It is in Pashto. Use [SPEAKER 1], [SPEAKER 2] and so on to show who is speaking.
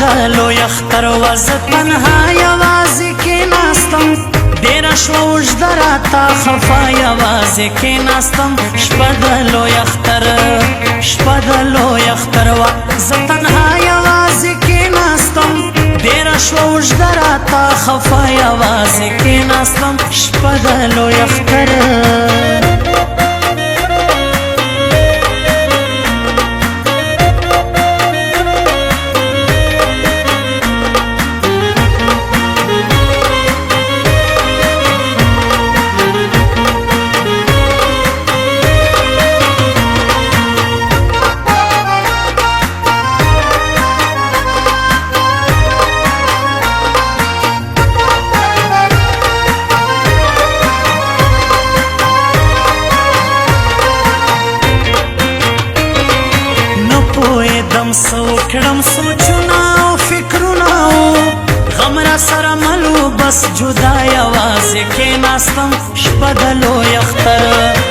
[SPEAKER 1] د لوی اختر وه زه تنها یوازې کېناستم ډېره شوه اوږده راته خفه یوازې کېناستم شپه د لوی اختر وه زه تنها یوازې کېناستم ډېره شوه اوږده راته خفه یوازې کېناستم شپه د لوی اختر پوهېدم څه وکړم سوچونه او فکرونه غم را سره مل و بس جدا یوازې کېناستم شپه د لوی اختر